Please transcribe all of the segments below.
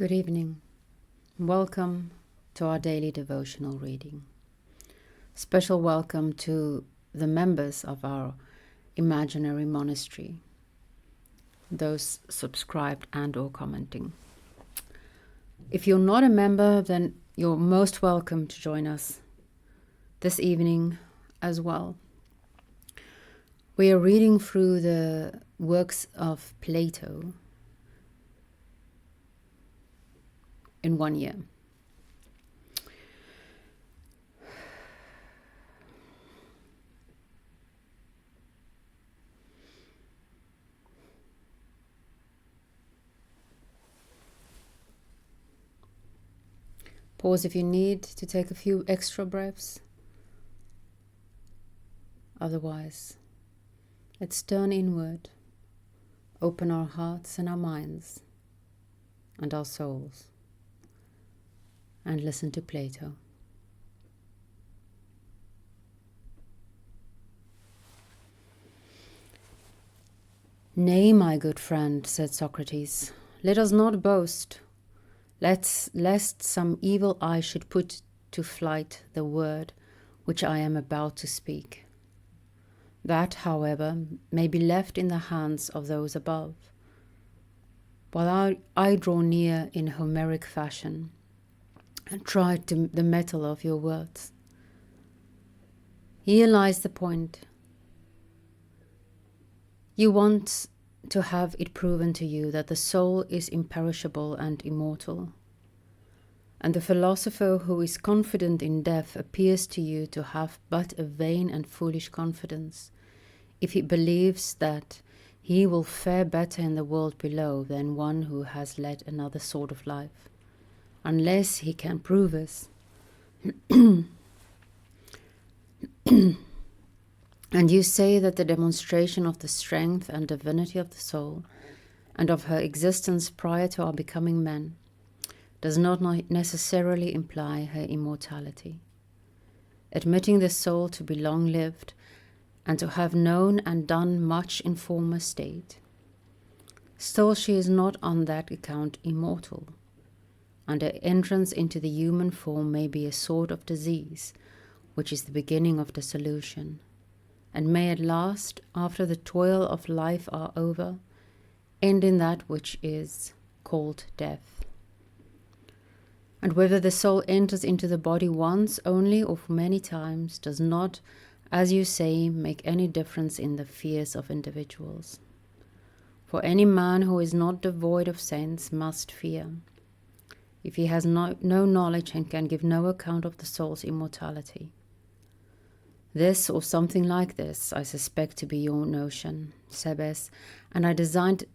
Good evening. Welcome to our daily devotional reading. Special welcome to the members of our imaginary monastery, those subscribed and or commenting. If you're not a member, then you're most welcome to join us this evening as well. We are reading through the works of Plato in 1 year. Pause if you need to take a few extra breaths. Otherwise, let's turn inward, open our hearts and our minds and our souls, and listen to Plato. Nay, my good friend, said Socrates, let us not boast, lest some evil eye should put to flight the word which I am about to speak. That, however, may be left in the hands of those above, while I draw near in Homeric fashion and try the metal of your words. Here lies the point. You want to have it proven to you that the soul is imperishable and immortal, and the philosopher who is confident in death appears to you to have but a vain and foolish confidence, if he believes that he will fare better in the world below than one who has led another sort of life, unless he can prove us. And you say that the demonstration of the strength and divinity of the soul, and of her existence prior to our becoming men, does not necessarily imply her immortality. Admitting the soul to be long-lived, and to have known and done much in former state, still she is not on that account immortal, and her entrance into the human form may be a sort of disease, which is the beginning of dissolution, and may at last, after the toil of life are over, end in that which is called death. And whether the soul enters into the body once only or many times does not, as you say, make any difference in the fears of individuals. For any man who is not devoid of sense must fear, if he has no knowledge and can give no account of the soul's immortality. This, or something like this, I suspect to be your notion, Sebes, and I designedly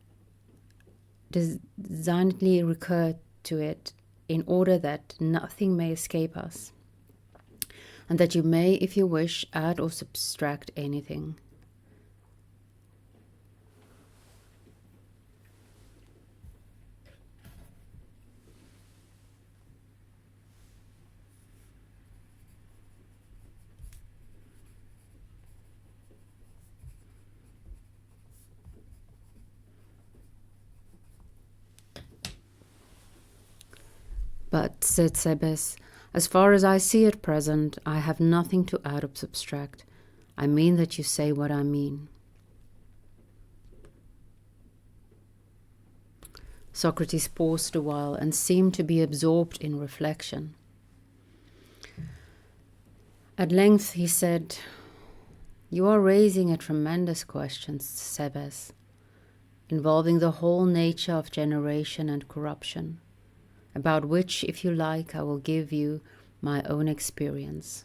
recur to it in order that nothing may escape us, and that you may, if you wish, add or subtract anything. But, said Sebes, as far as I see at present, I have nothing to add or subtract. I mean that you say what I mean. Socrates paused a while and seemed to be absorbed in reflection. At length he said, You are raising a tremendous question, Sebes, involving the whole nature of generation and corruption, about which, if you like, I will give you my own experience.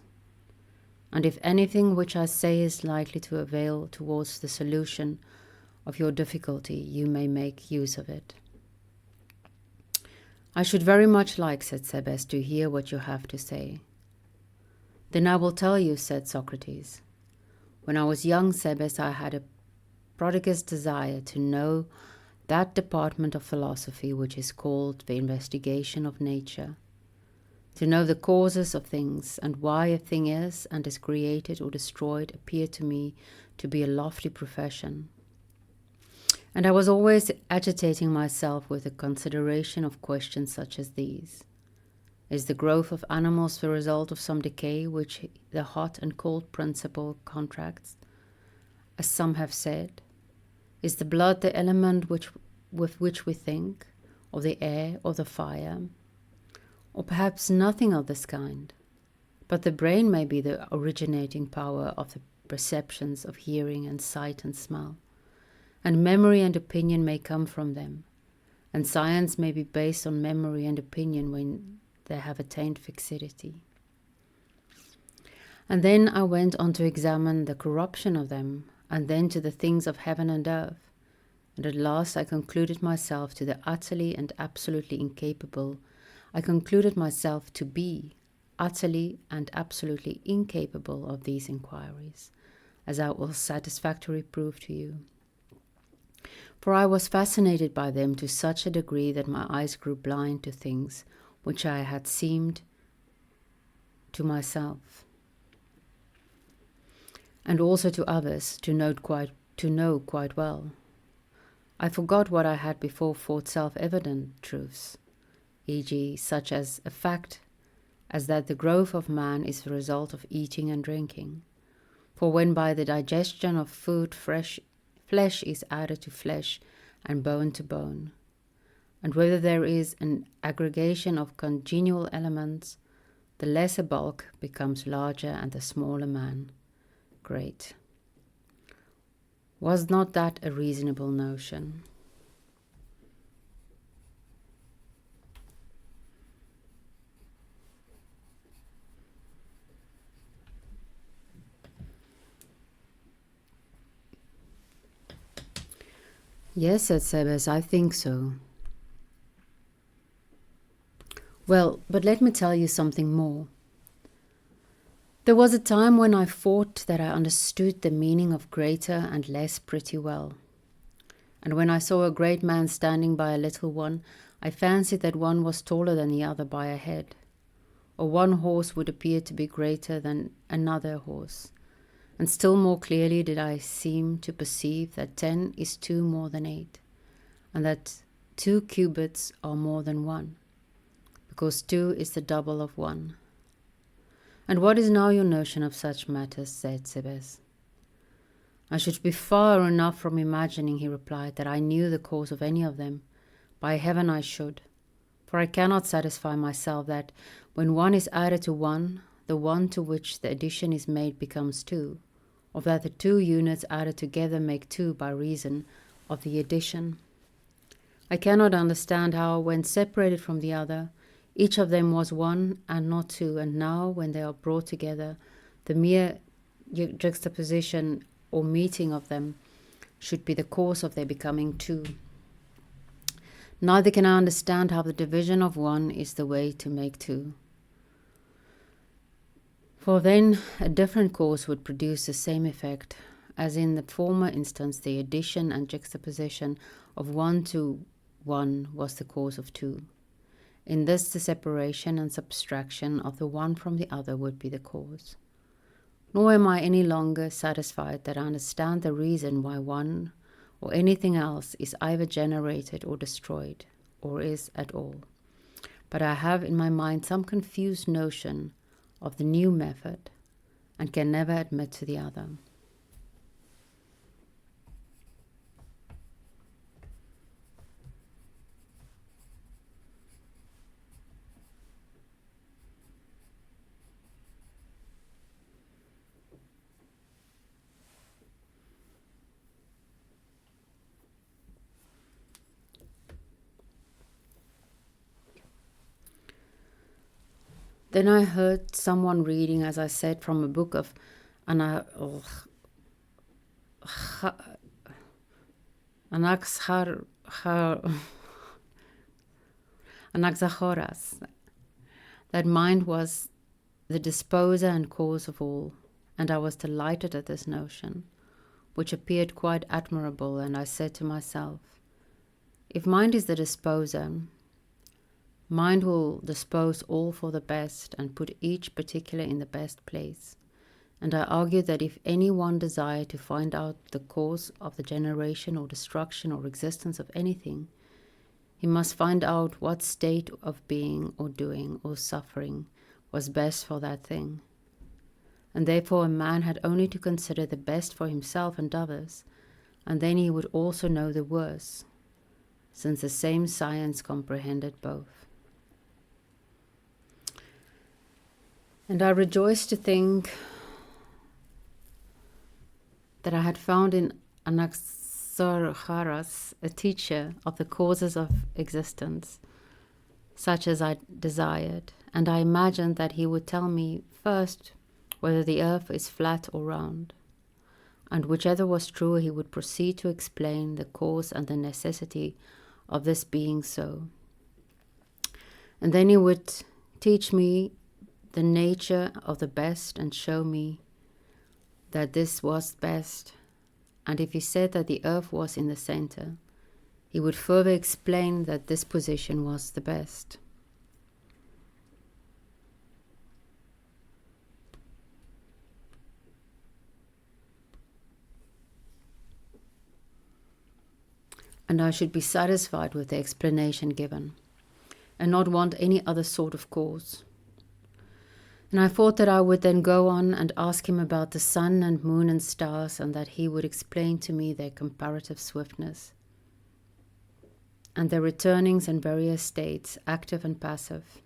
And if anything which I say is likely to avail towards the solution of your difficulty, you may make use of it. I should very much like, said Sebes, to hear what you have to say. Then I will tell you, said Socrates. When I was young, Sebes, I had a prodigious desire to know that department of philosophy which is called the investigation of nature, to know the causes of things, and why a thing is and is created or destroyed appeared to me to be a lofty profession. And I was always agitating myself with the consideration of questions such as these. Is the growth of animals the result of some decay which the hot and cold principle contracts, as some have said? Is the blood the element with which we think, or the air, or the fire? Or perhaps nothing of this kind, but the brain may be the originating power of the perceptions of hearing and sight and smell, and memory and opinion may come from them, and science may be based on memory and opinion when they have attained fixity. And then I went on to examine the corruption of them, and then to the things of heaven and earth, and at last I concluded myself to the utterly and absolutely incapable. I concluded myself to be utterly and absolutely incapable of these inquiries, as I will satisfactorily prove to you. For I was fascinated by them to such a degree that my eyes grew blind to things which I had seemed to myself, and also to others to know quite well. I forgot what I had before thought self-evident truths, e.g., such as a fact as that the growth of man is the result of eating and drinking. For when by the digestion of food flesh is added to flesh and bone to bone, and whether there is an aggregation of congenial elements, the lesser bulk becomes larger and the smaller man great. Was not that a reasonable notion? Yes, said Sebes, I think so. Well, but let me tell you something more. There was a time when I thought that I understood the meaning of greater and less pretty well. And when I saw a great man standing by a little one, I fancied that one was taller than the other by a head, or one horse would appear to be greater than another horse. And still more clearly did I seem to perceive that 10 is 2 more than 8, and that 2 cubits are more than 1, because 2 is the double of 1. And what is now your notion of such matters? Said Sebes. I should be far enough from imagining, he replied, that I knew the cause of any of them. By heaven I should, for I cannot satisfy myself that when 1 is added to 1, the 1 to which the addition is made becomes 2, or that the 2 units added together make 2 by reason of the addition. I cannot understand how, when separated from the other, each of them was 1 and not 2, and now, when they are brought together, the mere juxtaposition or meeting of them should be the cause of their becoming 2. Neither can I understand how the division of 1 is the way to make 2. For then a different cause would produce the same effect, as in the former instance the addition and juxtaposition of 1 to 1 was the cause of 2. In this the separation and subtraction of the one from the other would be the cause. Nor am I any longer satisfied that I understand the reason why 1 or anything else is either generated or destroyed, or is at all. But I have in my mind some confused notion of the new method, and can never admit to the other. Then I heard someone reading, as I said, from a book of Anaxagoras, that mind was the disposer and cause of all, and I was delighted at this notion, which appeared quite admirable, and I said to myself, if mind is the disposer, mind will dispose all for the best and put each particular in the best place, and I argued that if anyone desired to find out the cause of the generation or destruction or existence of anything, he must find out what state of being or doing or suffering was best for that thing. And therefore a man had only to consider the best for himself and others, and then he would also know the worse, since the same science comprehended both. And I rejoiced to think that I had found in Anaxagoras a teacher of the causes of existence, such as I desired, and I imagined that he would tell me first whether the earth is flat or round, and whichever was true he would proceed to explain the cause and the necessity of this being so. And then he would teach me the nature of the best and show me that this was best, and if he said that the earth was in the center, he would further explain that this position was the best. And I should be satisfied with the explanation given, and not want any other sort of cause. And I thought that I would then go on and ask him about the sun and moon and stars, and that he would explain to me their comparative swiftness, and their returnings in various states, active and passive,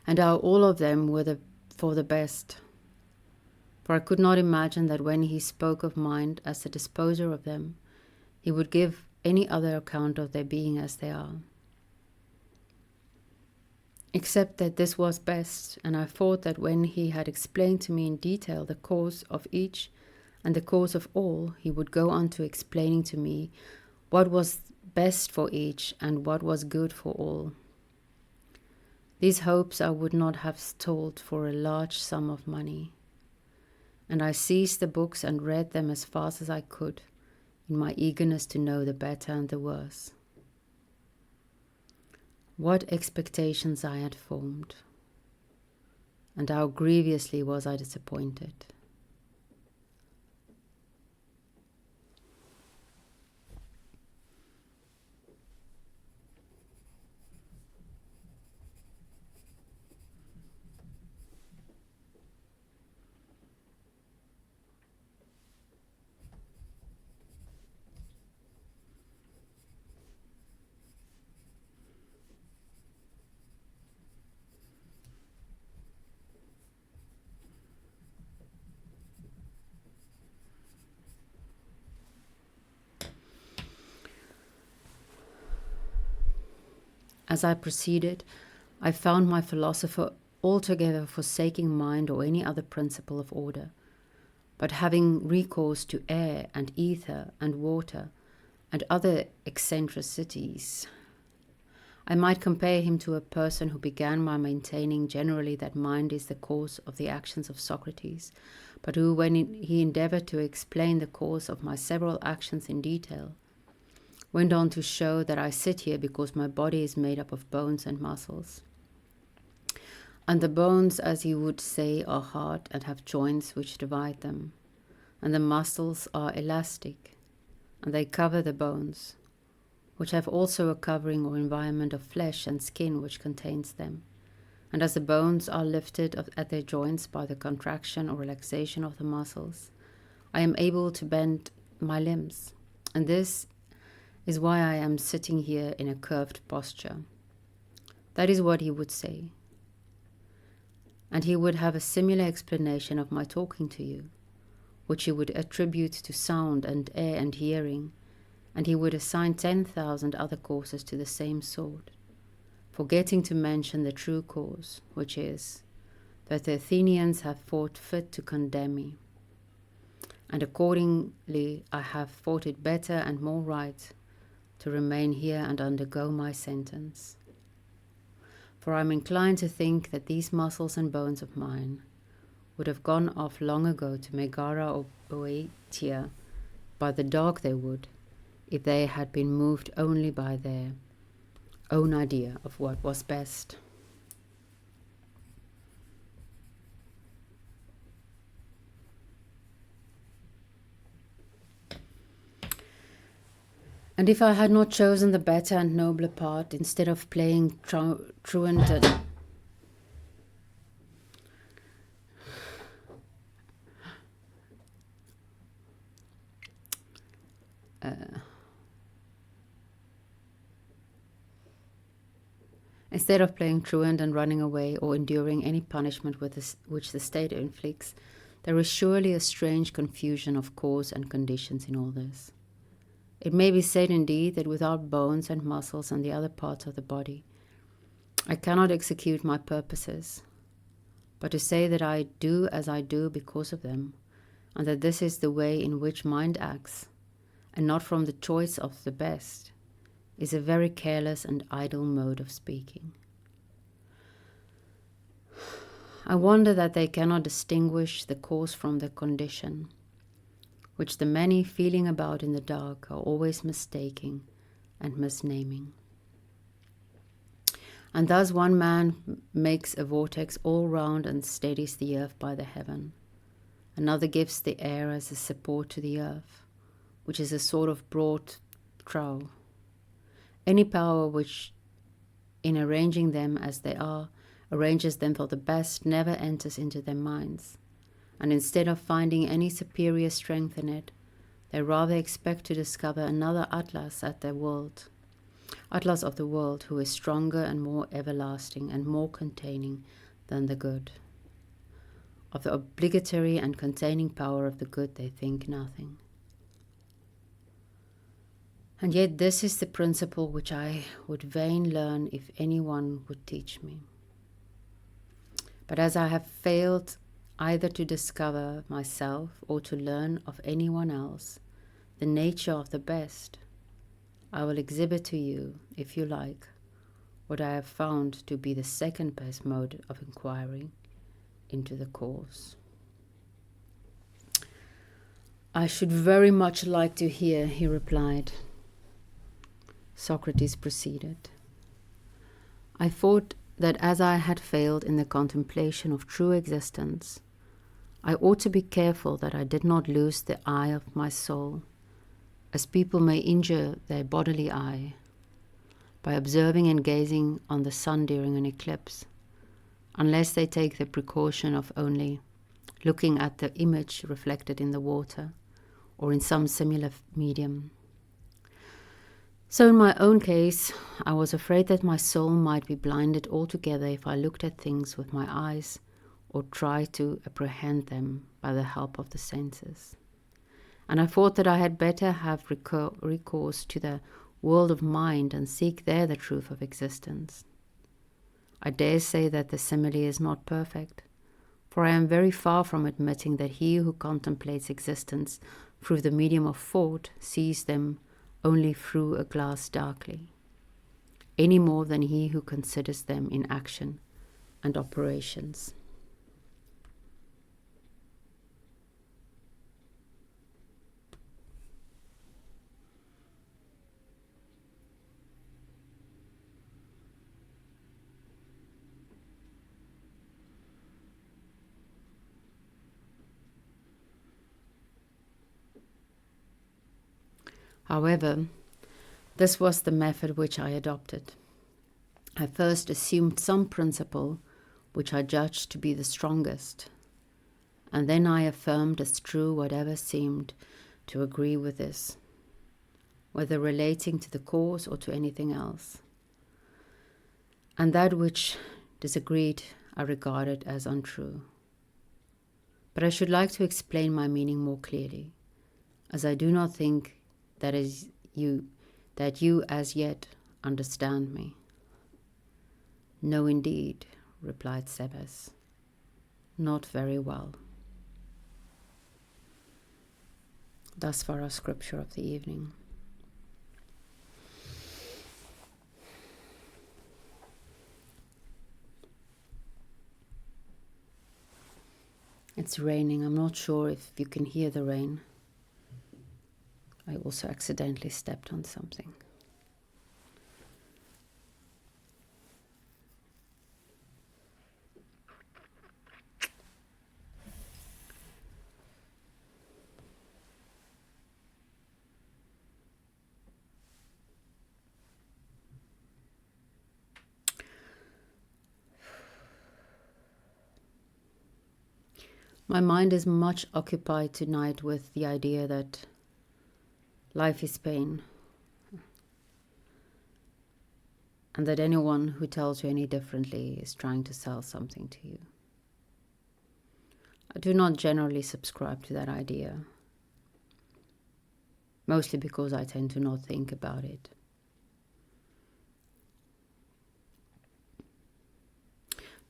and how all of them were for the best. For I could not imagine that when he spoke of mind as the disposer of them, he would give any other account of their being as they are, except that this was best, and I thought that when he had explained to me in detail the cause of each and the cause of all, he would go on to explaining to me what was best for each and what was good for all. These hopes I would not have told for a large sum of money, and I seized the books and read them as fast as I could, in my eagerness to know the better and the worse. What expectations I had formed, and how grievously was I disappointed. As I proceeded, I found my philosopher altogether forsaking mind or any other principle of order, but having recourse to air and ether and water and other eccentricities. I might compare him to a person who began by maintaining generally that mind is the cause of the actions of Socrates, but who, when he endeavored to explain the cause of my several actions in detail, went on to show that I sit here because my body is made up of bones and muscles. And the bones, as he would say, are hard and have joints which divide them, and the muscles are elastic, and they cover the bones, which have also a covering or environment of flesh and skin which contains them. And as the bones are lifted at their joints by the contraction or relaxation of the muscles, I am able to bend my limbs, and this is why I am sitting here in a curved posture. That is what he would say. And he would have a similar explanation of my talking to you, which he would attribute to sound and air and hearing, and he would assign 10,000 other causes to the same sort, forgetting to mention the true cause, which is that the Athenians have thought fit to condemn me, and accordingly I have thought it better and more right to remain here and undergo my sentence. For I am inclined to think that these muscles and bones of mine would have gone off long ago to Megara or Boeotia, by the dog they would, if they had been moved only by their own idea of what was best. And if I had not chosen the better and nobler part, instead of playing truant and instead of playing truant and running away or enduring any punishment which the state inflicts, there is surely a strange confusion of cause and conditions in all this. It may be said indeed that without bones and muscles and the other parts of the body, I cannot execute my purposes, but to say that I do as I do because of them, and that this is the way in which mind acts, and not from the choice of the best, is a very careless and idle mode of speaking. I wonder that they cannot distinguish the cause from the condition, which the many feeling about in the dark are always mistaking and misnaming. And thus one man makes a vortex all round and steadies the earth by the heaven. Another gives the air as a support to the earth, which is a sort of broad trough. Any power which, in arranging them as they are, arranges them for the best, never enters into their minds, and instead of finding any superior strength in it, they rather expect to discover another Atlas of the world, who is stronger and more everlasting and more containing than the good. Of the obligatory and containing power of the good they think nothing. And yet this is the principle which I would fain learn if anyone would teach me. But as I have failed either to discover myself or to learn of anyone else the nature of the best, I will exhibit to you, if you like, what I have found to be the second best mode of inquiry into the cause. I should very much like to hear, he replied. Socrates proceeded. I thought that as I had failed in the contemplation of true existence, I ought to be careful that I did not lose the eye of my soul, as people may injure their bodily eye by observing and gazing on the sun during an eclipse, unless they take the precaution of only looking at the image reflected in the water or in some similar medium. So in my own case, I was afraid that my soul might be blinded altogether if I looked at things with my eyes or tried to apprehend them by the help of the senses. And I thought that I had better have recourse to the world of mind and seek there the truth of existence. I dare say that the simile is not perfect, for I am very far from admitting that he who contemplates existence through the medium of thought sees them only through a glass darkly, any more than he who considers them in action and operations. However, this was the method which I adopted. I first assumed some principle which I judged to be the strongest, and then I affirmed as true whatever seemed to agree with this, whether relating to the cause or to anything else. And that which disagreed I regarded as untrue. But I should like to explain my meaning more clearly, as I do not think that you as yet understand me. No, indeed, replied Sebes, not very well. Thus far our scripture of the evening. It's raining. I'm not sure if you can hear the rain. I also accidentally stepped on something. My mind is much occupied tonight with the idea that life is pain, and that anyone who tells you any differently is trying to sell something to you. I do not generally subscribe to that idea, mostly because I tend to not think about it.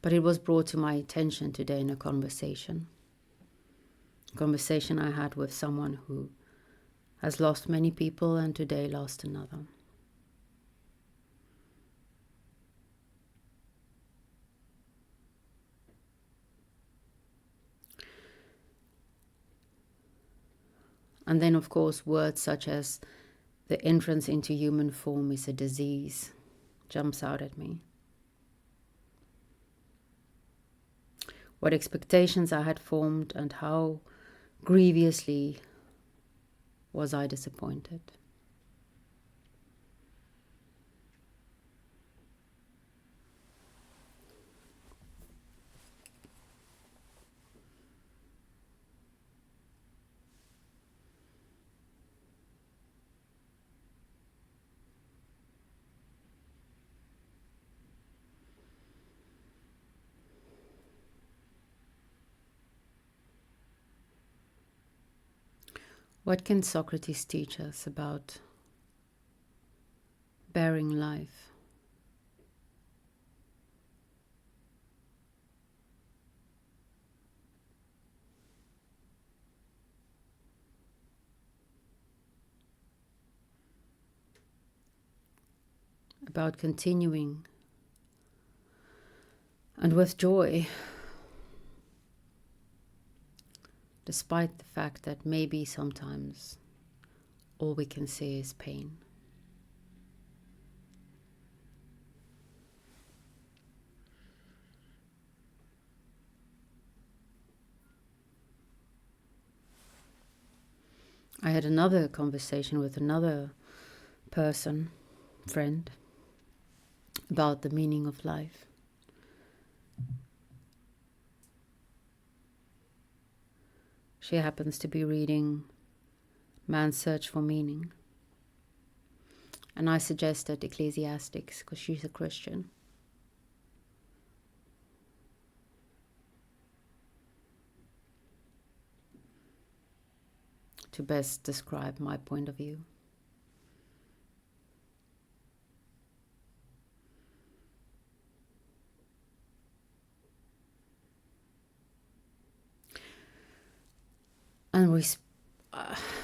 But it was brought to my attention today in a conversation I had with someone who has lost many people and today lost another. And then, of course, words such as the entrance into human form is a disease jumps out at me. What expectations I had formed and how grievously was I disappointed. What can Socrates teach us about bearing life? About continuing and with joy, despite the fact that maybe sometimes all we can see is pain. I had another conversation with another person, friend, about the meaning of life. She happens to be reading Man's Search for Meaning. And I suggested Ecclesiastics because she's a Christian. To best describe my point of view. And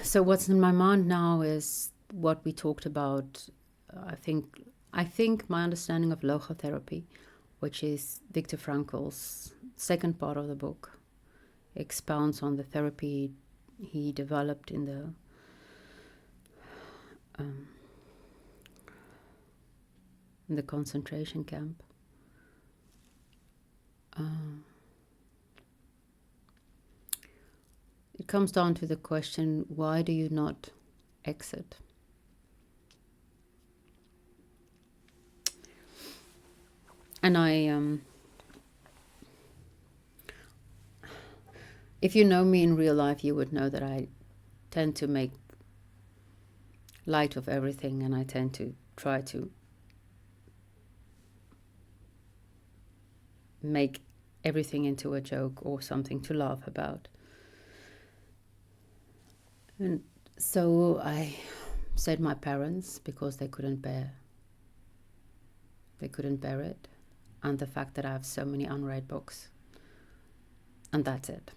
so what's in my mind now is what we talked about. I think my understanding of logotherapy, which is Viktor Frankl's second part of the book, expounds on the therapy he developed in the concentration camp. It comes down to the question, why do you not exit? And if you know me in real life, you would know that I tend to make light of everything, and I tend to try to make everything into a joke or something to laugh about. And so I said my parents, because they couldn't bear it, and the fact that I have so many unread books, and that's it.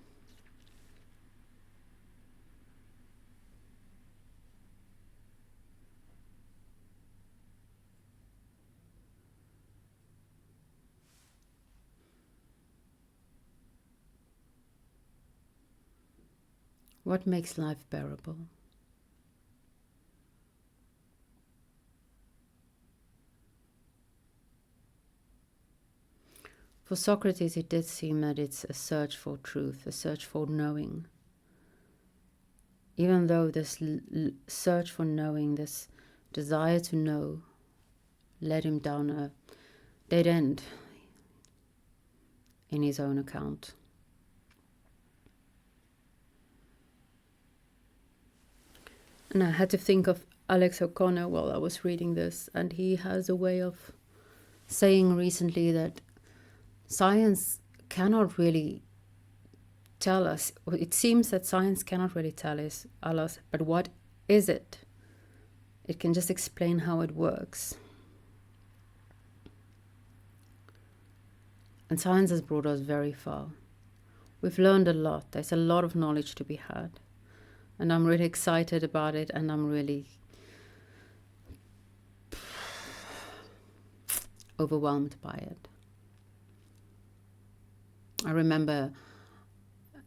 What makes life bearable? For Socrates, it did seem that it's a search for truth, a search for knowing. Even though this search for knowing, this desire to know, led him down a dead end in his own account. And I had to think of Alex O'Connor while I was reading this, and he has a way of saying recently that science cannot really tell us. It seems that science cannot really tell us, but what is it? It can just explain how it works. And science has brought us very far. We've learned a lot. There's a lot of knowledge to be had. And I'm really excited about it, and I'm really overwhelmed by it. I remember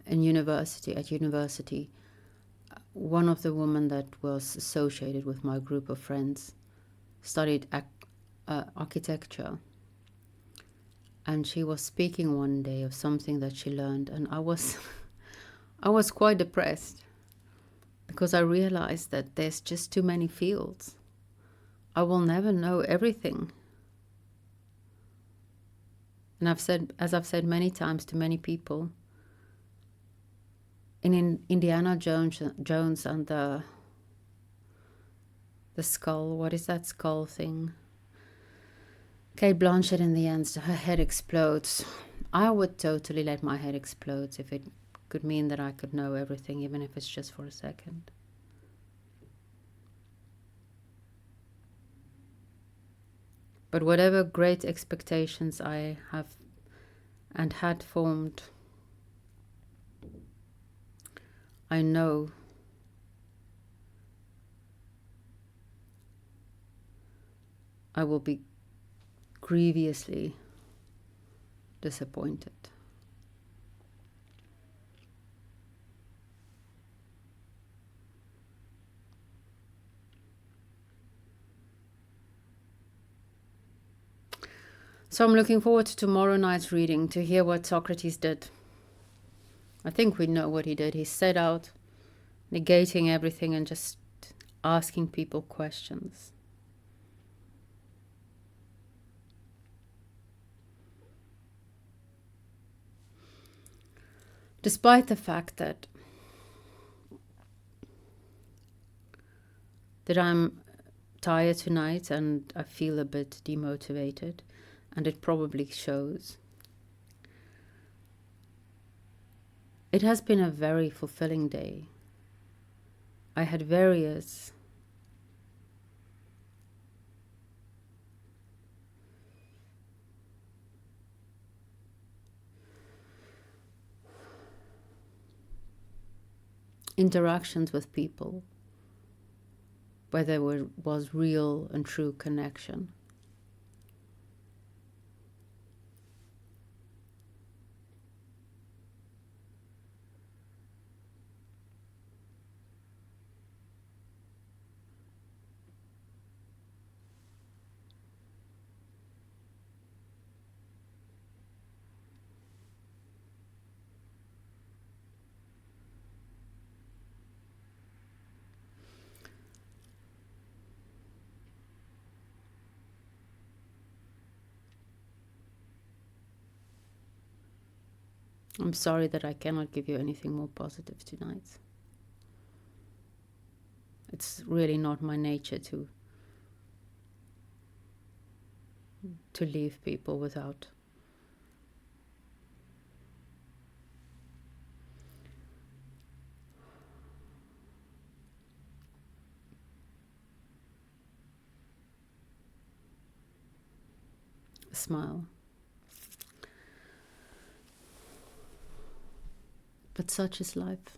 at university, one of the women that was associated with my group of friends studied architecture. And she was speaking one day of something that she learned, and I was quite depressed because I realized that there's just too many fields. I will never know everything. And as I've said many times to many people, in Indiana Jones and the skull, what is that skull thing? Kate Blanchett in the end, her head explodes. I would totally let my head explode if it could mean that I could know everything, even if it's just for a second. But whatever great expectations I have and had formed, I know I will be grievously disappointed. So I'm looking forward to tomorrow night's reading to hear what Socrates did. I think we know what he did. He set out negating everything and just asking people questions. Despite the fact that I'm tired tonight and I feel a bit demotivated, and it probably shows. It has been a very fulfilling day. I had various interactions with people where there was real and true connection. I'm sorry that I cannot give you anything more positive tonight. It's really not my nature to leave people without a smile. But such is life.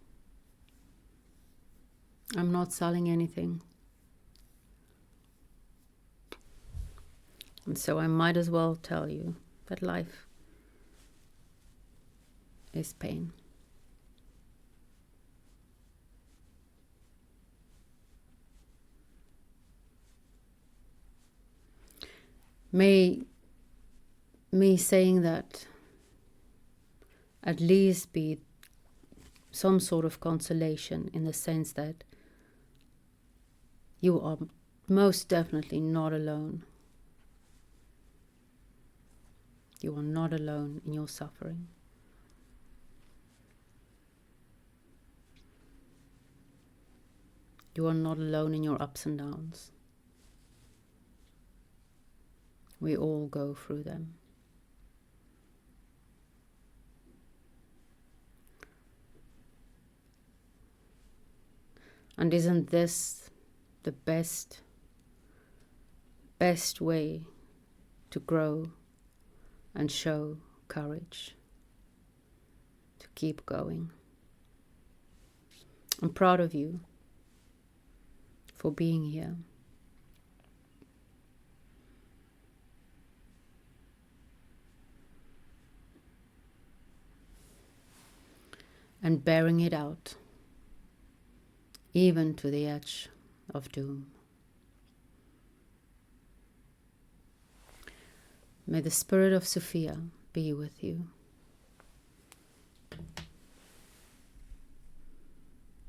I'm not selling anything. And so I might as well tell you that life is pain. May me saying that at least be some sort of consolation, in the sense that you are most definitely not alone. You are not alone in your suffering. You are not alone in your ups and downs. We all go through them. And isn't this the best way to grow and show courage to keep going? I'm proud of you for being here. And bearing it out, even to the edge of doom. May the spirit of Sophia be with you.